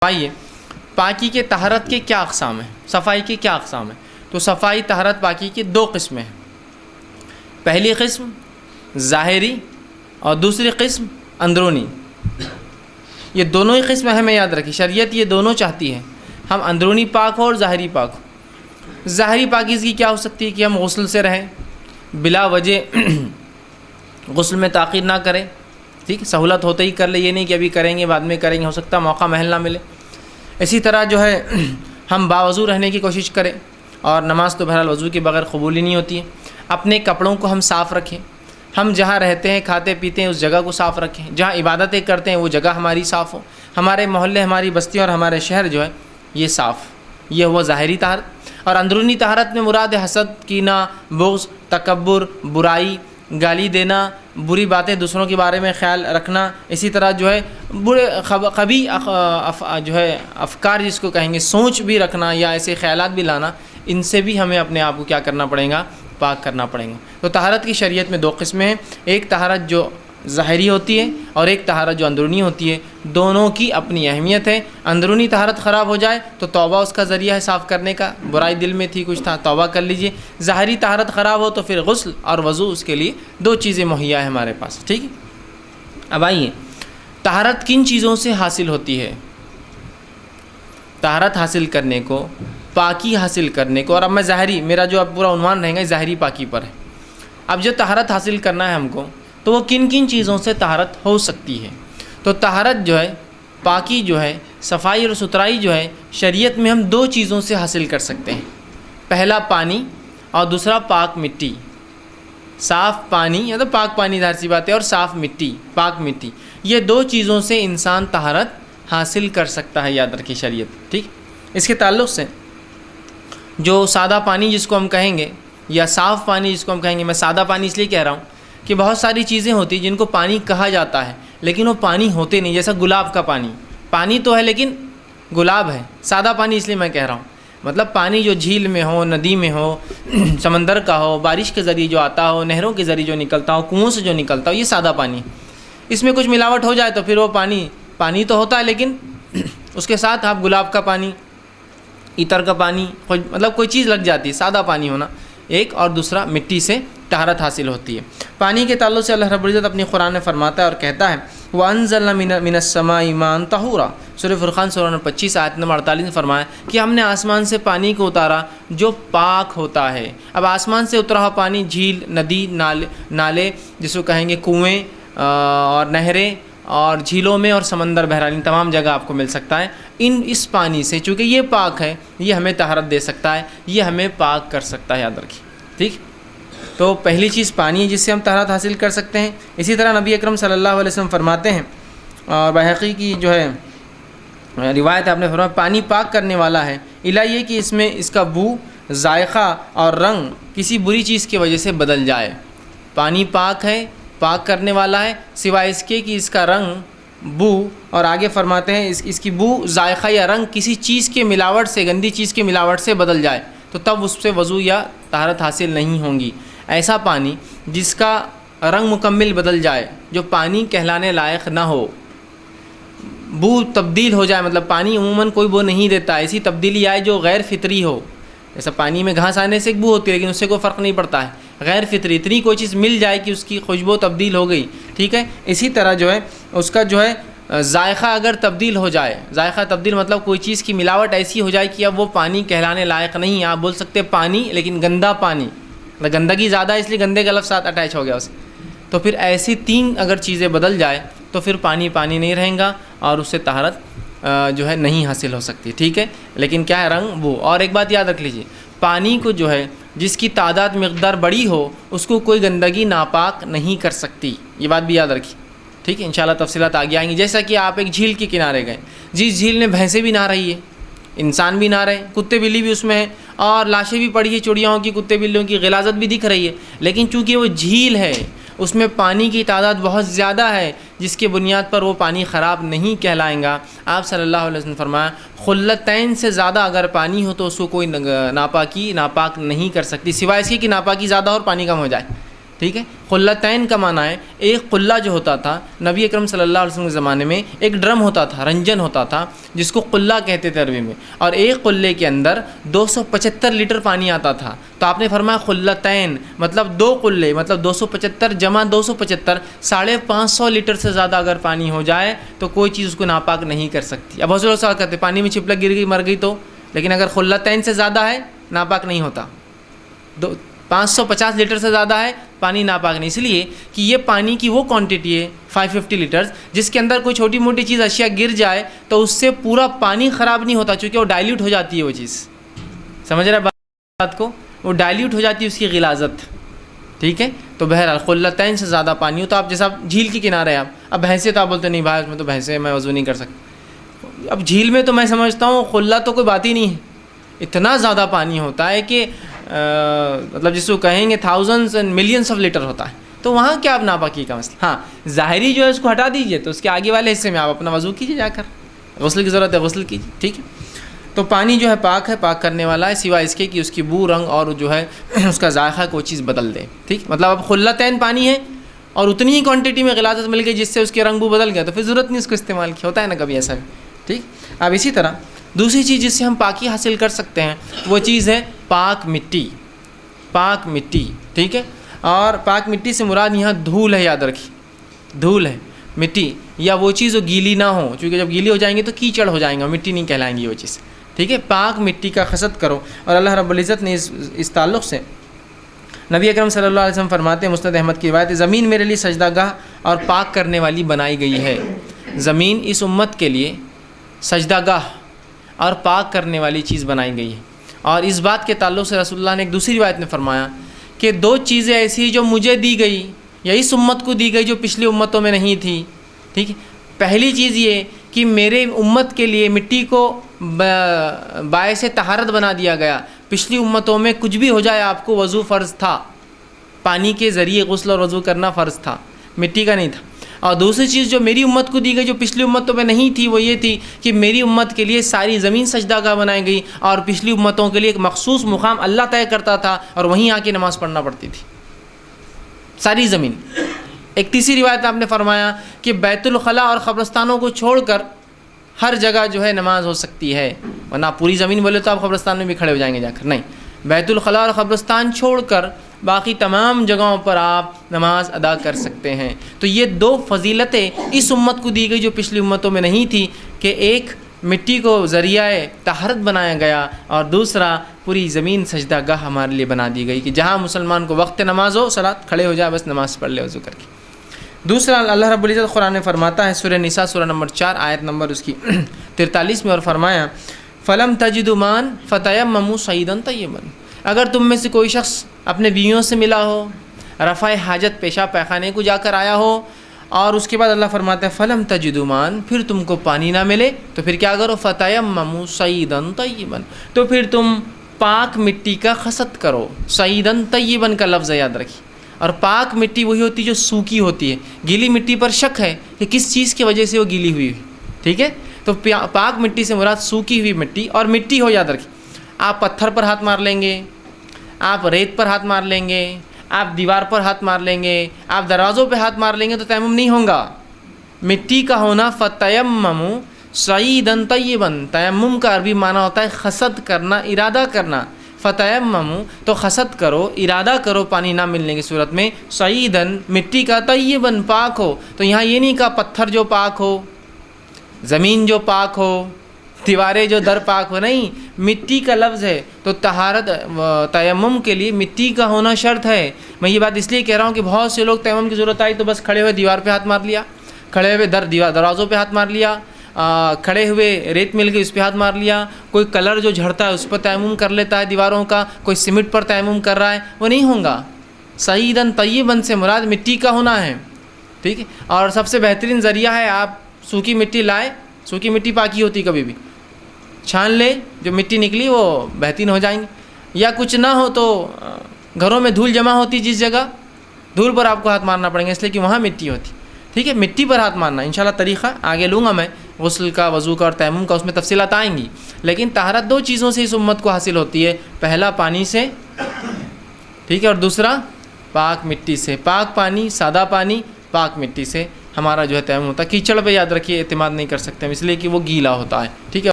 آئیے پاکی کے طہارت کے کیا اقسام ہیں، صفائی کے کیا اقسام ہیں؟ تو صفائی طہارت پاکی کی دو قسمیں ہیں۔ پہلی قسم ظاہری اور دوسری قسم اندرونی۔ یہ دونوں ہی قسم ہمیں یاد رکھی، شریعت یہ دونوں چاہتی ہے ہم اندرونی پاک ہو اور ظاہری پاک ہو۔ ظاہری پاکیزگی کیا ہو سکتی ہے کہ ہم غسل سے رہیں، بلا وجہ غسل میں تاخیر نہ کریں، ٹھیک، سہولت ہوتے ہی کر لے، یہ نہیں کہ ابھی کریں گے بعد میں کریں گے، ہو سکتا ہے موقع محل نہ ملے۔ اسی طرح جو ہے ہم باوضو رہنے کی کوشش کریں، اور نماز تو بہرحال وضو کے بغیر قبول ہی نہیں ہوتی ہے۔ اپنے کپڑوں کو ہم صاف رکھیں، ہم جہاں رہتے ہیں کھاتے پیتے ہیں اس جگہ کو صاف رکھیں، جہاں عبادتیں کرتے ہیں وہ جگہ ہماری صاف ہو، ہمارے محلے ہماری بستی اور ہمارے شہر جو ہے یہ صاف، یہ ہوا ظاہری طہارت۔ اور اندرونی طہارت میں مراد حسد، کینہ، بغض، تکبر، برائی، گالی دینا، بری باتیں دوسروں کے بارے میں خیال رکھنا، اسی طرح جو ہے برے قبیح جو ہے افکار جس کو کہیں گے، سوچ بھی رکھنا یا ایسے خیالات بھی لانا، ان سے بھی ہمیں اپنے آپ کو کیا کرنا پڑے گا، پاک کرنا پڑے گا۔ تو طہارت کی شریعت میں دو قسمیں ہیں، ایک طہارت جو ظاہری ہوتی ہے اور ایک طہارت جو اندرونی ہوتی ہے، دونوں کی اپنی اہمیت ہے۔ اندرونی طہارت خراب ہو جائے تو توبہ اس کا ذریعہ ہے صاف کرنے کا، برائی دل میں تھی کچھ تھا توبہ کر لیجئے۔ ظاہری طہارت خراب ہو تو پھر غسل اور وضو، اس کے لیے دو چیزیں مہیا ہے ہمارے پاس، ٹھیک ہے۔ اب آئیے طہارت کن چیزوں سے حاصل ہوتی ہے؟ طہارت حاصل کرنے کو، پاکی حاصل کرنے کو، اور اب میں ظاہری، میرا جو اب پورا عنوان رہے گا ظاہری پاکی پر ہے۔ اب جو طہارت حاصل کرنا ہے ہم کو، تو وہ کن کن چیزوں سے طہارت ہو سکتی ہے؟ تو طہارت جو ہے، پاکی جو ہے، صفائی اور ستھرائی جو ہے، شریعت میں ہم دو چیزوں سے حاصل کر سکتے ہیں۔ پہلا پانی اور دوسرا پاک مٹی۔ صاف پانی یا تو پاک پانی ظاہر سی بات ہے، اور صاف مٹی، پاک مٹی، یہ دو چیزوں سے انسان طہارت حاصل کر سکتا ہے، یاد رکھیے شریعت، ٹھیک۔ اس کے تعلق سے جو سادہ پانی جس کو ہم کہیں گے، یا صاف پانی جس کو ہم کہیں گے، میں سادہ پانی اس لیے کہہ رہا ہوں کہ بہت ساری چیزیں ہوتی ہیں جن کو پانی کہا جاتا ہے لیکن وہ پانی ہوتے نہیں، جیسا گلاب کا پانی، پانی تو ہے لیکن گلاب ہے۔ سادہ پانی اس لیے میں کہہ رہا ہوں، مطلب پانی جو جھیل میں ہو، ندی میں ہو، سمندر کا ہو، بارش کے ذریعے جو آتا ہو، نہروں کے ذریعے جو نکلتا ہو، کنووں سے جو نکلتا ہو، یہ سادہ پانی۔ اس میں کچھ ملاوٹ ہو جائے تو پھر وہ پانی تو ہوتا ہے لیکن اس کے ساتھ آپ گلاب کا پانی، عطر کا پانی، مطلب کوئی چیز لگ جاتی ہے، سادہ پانی ہونا ایک، اور دوسرا مٹی سے طہارت حاصل ہوتی ہے۔ پانی کے تعلق سے اللہ رب العزت اپنی قرآن میں فرماتا ہے اور کہتا ہے وَأَنزَلْنَا مِنَ السَّمَاءِ مَاءً طَهُورًا، سورہ فرقان سورہ نمبر 25 آیت نمبر 48 میں فرمایا کہ ہم نے آسمان سے پانی کو اتارا جو پاک ہوتا ہے۔ اب آسمان سے اترا ہوا پانی جھیل، ندی، نالے جس کو کہیں گے، کنویں اور نہریں اور جھیلوں میں اور سمندر، بہرحال ان تمام جگہ آپ کو مل سکتا ہے۔ اس پانی سے چونکہ یہ پاک ہے، یہ ہمیں طہارت دے سکتا ہے، یہ ہمیں پاک کر سکتا ہے، یاد رکھیے، ٹھیک۔ تو پہلی چیز پانی ہے جس سے ہم طہارت حاصل کر سکتے ہیں۔ اسی طرح نبی اکرم صلی اللہ علیہ وسلم فرماتے ہیں، اور بحقی کی جو ہے روایت آپ نے فرمایا پانی پاک کرنے والا ہے، الا یہ کہ اس میں اس کا بو، ذائقہ اور رنگ کسی بری چیز کی وجہ سے بدل جائے۔ پانی پاک ہے، پاک کرنے والا ہے، سوائے اس کے کہ اس کا رنگ، بو، اور آگے فرماتے ہیں اس کی بو، ذائقہ یا رنگ کسی چیز کے ملاوٹ سے، گندی چیز کے ملاوٹ سے بدل جائے تو تب اس سے وضو یا طہارت حاصل نہیں ہوں گی۔ ایسا پانی جس کا رنگ مکمل بدل جائے، جو پانی کہلانے لائق نہ ہو، بو تبدیل ہو جائے، مطلب پانی عموماً کوئی بو نہیں دیتا، ایسی تبدیلی آئے جو غیر فطری ہو، جیسا پانی میں گھاس آنے سے ایک بو ہوتی ہے لیکن اس سے کوئی فرق نہیں پڑتا ہے، غیر فطری، اتنی کوئی چیز مل جائے کہ اس کی خوشبو تبدیل ہو گئی، ٹھیک ہے۔ اسی طرح جو ہے اس کا جو ہے ذائقہ اگر تبدیل ہو جائے، ذائقہ تبدیل مطلب کوئی چیز کی ملاوٹ ایسی ہو جائے کہ اب وہ پانی کہلانے لائق نہیں، آپ بول سکتے پانی لیکن گندا پانی، گندگی زیادہ ہے اس لیے گندے کا لفظ ساتھ اٹیچ ہو گیا اسے، تو پھر ایسی تین اگر چیزیں بدل جائے تو پھر پانی نہیں رہیں گا اور اس سے طہارت جو ہے نہیں حاصل ہو سکتی، ٹھیک ہے۔ لیکن کیا ہے، رنگ، بو۔ اور ایک بات یاد رکھ لیجیے، پانی کو جو ہے جس کی تعداد مقدار بڑی ہو اس کو کوئی گندگی ناپاک نہیں کر سکتی، یہ بات بھی یاد رکھیے، ٹھیک ہے۔ انشاءاللہ تفصیلات آگے آئیں گی۔ جیسا کہ آپ ایک جھیل کے کنارے گئے، جس جھیل میں بھینسیں بھی نہا رہی ہے، انسان بھی نہ رہے، کتے بلی بھی اس میں ہیں، اور لاشیں بھی پڑی ہیں چڑیاؤں کی، کتے بلیوں کی غلاظت بھی دکھ رہی ہے، لیکن چونکہ وہ جھیل ہے، اس میں پانی کی تعداد بہت زیادہ ہے، جس کے بنیاد پر وہ پانی خراب نہیں کہلائیں گا۔ آپ صلی اللہ علیہ وسلم فرمایا خلتین سے زیادہ اگر پانی ہو تو اس کو کوئی ناپاک نہیں کر سکتی، سوائے اس کی کہ ناپاکی زیادہ ہو اور پانی کم ہو جائے، ٹھیک ہے. قلتین کا معنی ہے ایک قلہ جو ہوتا تھا نبی اکرم صلی اللہ علیہ وسلم کے زمانے میں ایک ڈرم ہوتا تھا, رنجن ہوتا تھا جس کو قلہ کہتے تھے عربی میں, اور ایک قلے کے اندر 275 لیٹر پانی آتا تھا. تو آپ نے فرمایا قلتین مطلب 2 قلے, مطلب 275 جمع 275 550 لیٹر سے زیادہ اگر پانی ہو جائے تو کوئی چیز اس کو ناپاک نہیں کر سکتی. اب بہت سے لوگ سوال کرتے پانی میں چھپلک گر گئی مر گئی تو, لیکن اگر قلتین سے زیادہ ہے ناپاک نہیں ہوتا. 550 لیٹر سے زیادہ ہے پانی ناپاک نہیں, اس لیے کہ یہ پانی کی وہ کوانٹٹی ہے 550 لیٹرز جس کے اندر کوئی چھوٹی موٹی چیز اشیاء گر جائے تو اس سے پورا پانی خراب نہیں ہوتا, چونکہ وہ ڈائلیوٹ ہو جاتی ہے وہ چیز. سمجھ رہے بات کو, وہ ڈائلیوٹ ہو جاتی ہے اس کی غلاظت. ٹھیک ہے, تو بہرحال قلتین سے زیادہ پانی ہو تو آپ جیسا جھیل کے کنارے آپ اب بھینسے تو آپ بولتے نہیں بھائی اس میں تو بھینسے میں وضو نہیں کر سکتا. اب جھیل میں تو میں سمجھتا ہوں قلہ تو کوئی بات ہی نہیں ہے, اتنا زیادہ پانی ہوتا ہے کہ مطلب جس کو کہیں گے thousands and millions of litre ہوتا ہے. تو وہاں کیا آپ ناپاکی کا مسئلہ. ہاں ظاہری جو ہے اس کو ہٹا دیجئے, تو اس کے آگے والے حصے میں آپ اپنا وضو کیجئے, جا کر غسل کی ضرورت ہے غسل کیجئے. ٹھیک ہے, تو پانی جو ہے پاک کرنے والا ہے سوائے اس کے کہ اس کی بو رنگ اور جو ہے اس کا ذائقہ کوئی چیز بدل دے. ٹھیک, مطلب اب قلتین پانی ہے اور اتنی ہی کوانٹٹی میں غلاظت مل گئی جس سے اس کے رنگ بو بدل گیا تو پھر ضرورت نہیں اس کو استعمال کی. ہوتا ہے نا کبھی ایسا بھی. ٹھیک, اب اسی طرح دوسری چیز جس سے ہم پاکی حاصل کر سکتے ہیں وہ چیز ہے پاک مٹی. پاک مٹی, ٹھیک ہے, اور پاک مٹی سے مراد یہاں دھول ہے, یاد رکھیے دھول ہے مٹی, یا وہ چیز جو گیلی نہ ہو, چونکہ جب گیلی ہو جائیں گی تو کیچڑ ہو جائیں گا, مٹی نہیں کہلائیں گی وہ چیز. ٹھیک ہے, پاک مٹی کا قصد کرو. اور اللہ رب العزت نے اس تعلق سے نبی اکرم صلی اللہ علیہ وسلم فرماتے ہیں, مسند احمد کی روایت, زمین میرے لیے سجدہ گاہ اور پاک کرنے والی بنائی گئی ہے. زمین اس امت کے لیے سجدہ گاہ اور پاک کرنے والی چیز بنائی گئی ہے. اور اس بات کے تعلق سے رسول اللہ نے ایک دوسری روایت میں فرمایا کہ 2 چیزیں ایسی جو مجھے دی گئی یا اس امت کو دی گئی جو پچھلی امتوں میں نہیں تھی. ٹھیک ہے, پہلی چیز یہ کہ میرے امت کے لیے مٹی کو باعث طہارت بنا دیا گیا. پچھلی امتوں میں کچھ بھی ہو جائے آپ کو وضو فرض تھا, پانی کے ذریعے غسل اور وضو کرنا فرض تھا, مٹی کا نہیں تھا. اور دوسری چیز جو میری امت کو دی گئی جو پچھلی امتوں میں نہیں تھی وہ یہ تھی کہ میری امت کے لیے ساری زمین سجدہ گاہ بنائی گئی, اور پچھلی امتوں کے لیے ایک مخصوص مقام اللہ طے کرتا تھا اور وہیں آ کے نماز پڑھنا پڑتی تھی ساری زمین. ایک تیسری روایت آپ نے فرمایا کہ بیت الخلاء اور قبرستانوں کو چھوڑ کر ہر جگہ جو ہے نماز ہو سکتی ہے, ورنہ پوری زمین بولے تو آپ قبرستان میں بھی کھڑے ہو جائیں گے جا کر, نہیں, بیت الخلاء اور قبرستان چھوڑ کر باقی تمام جگہوں پر آپ نماز ادا کر سکتے ہیں. تو یہ 2 فضیلتیں اس امت کو دی گئی جو پچھلی امتوں میں نہیں تھی, کہ ایک مٹی کو ذریعہ طہارت بنایا گیا اور دوسرا پوری زمین سجدہ گاہ ہمارے لیے بنا دی گئی کہ جہاں مسلمان کو وقت نماز ہو صلاۃ کھڑے ہو جائے, بس نماز پڑھ لے وضو کر کے. دوسرا اللہ رب العزت قرآن میں فرماتا ہے سورہ نساء سورہ نمبر 4 آیت نمبر اس کی 43 میں, اور فرمایا فلم تجدوا ماء فتیمموا صعیدا طیبا. اگر تم میں سے کوئی شخص اپنے بیویوں سے ملا ہو, رفع حاجت پیشاب پیخانے کو جا کر آیا ہو, اور اس کے بعد اللہ فرماتا ہے فلم تجدوا ماء, پھر تم کو پانی نہ ملے تو پھر کیا کرو, فتیمموا صعیدا طیبا, تو پھر تم پاک مٹی کا قصد کرو. صعیدا طیبا کا لفظ یاد رکھیے. اور پاک مٹی وہی ہوتی ہے جو سوکھی ہوتی ہے. گیلی مٹی پر شک ہے کہ کس چیز کی وجہ سے وہ گیلی ہوئی ہے. ٹھیک ہے, تو پاک مٹی سے مراد سوکھی ہوئی مٹی, اور مٹی ہو یاد رکھیے. آپ پتھر پر ہاتھ مار لیں گے, آپ ریت پر ہاتھ مار لیں گے, آپ دیوار پر ہاتھ مار لیں گے, آپ دروازوں پہ ہاتھ مار لیں گے تو تیمم نہیں ہوگا. مٹی کا ہونا فتیمموا صعیدا طیبا, تیمم کا عربی معنی ہوتا ہے قصد کرنا, ارادہ کرنا. فتیمموا تو قصد کرو, ارادہ کرو پانی نہ ملنے کی صورت میں, صعیدا مٹی کا, طیبا پاک ہو. تو یہاں یہ نہیں کہا پتھر جو پاک ہو, زمین جو پاک ہو, دیواریں جو در پاک ہو, نہیں, مٹی کا لفظ ہے. تو طہارت تیمم کے لیے مٹی کا ہونا شرط ہے. میں یہ بات اس لیے کہہ رہا ہوں کہ بہت سے لوگ تیمم کی ضرورت آئی تو بس کھڑے ہوئے دیوار پہ ہاتھ مار لیا, کھڑے ہوئے دروازوں پہ ہاتھ مار لیا, کھڑے ہوئے ریت مل گئی اس پہ ہاتھ مار لیا, کوئی کلر جو جھڑتا ہے اس پر تیمم کر لیتا ہے دیواروں کا, کوئی سیمنٹ پر تیمم کر رہا ہے, وہ نہیں ہوگا. صعیدا طیبا سے مراد مٹی کا ہونا ہے. ٹھیک ہے, اور سب سے بہترین ذریعہ ہے آپ سوکھی مٹی لائے, سوکھی مٹی پاکی ہوتی کبھی بھی, چھان لے, جو مٹی نکلی وہ بہترین ہو جائیں گے. یا کچھ نہ ہو تو گھروں میں دھول جمع ہوتی جس جگہ, دھول پر آپ کو ہاتھ مارنا پڑیں گا اس لیے کہ وہاں مٹی ہوتی. ٹھیک ہے, مٹی پر ہاتھ مارنا انشاءاللہ طریقہ آگے لوں گا میں, غسل کا, وضو کا اور تیمم کا, اس میں تفصیلات آئیں گی. لیکن طہارت 2 چیزوں سے اس امت کو حاصل ہوتی ہے, پہلا پانی سے, ٹھیک ہے, اور دوسرا پاک مٹی سے، پاک پانی، سادہ پانی، پاک مٹی سے ہمارا جو ہے تیمم ہوتا ہے۔ کیچڑ پہ یاد رکھیے اعتماد نہیں کر سکتے ہم، اس لیے کہ وہ گیلا ہوتا ہے، ٹھیک ہے۔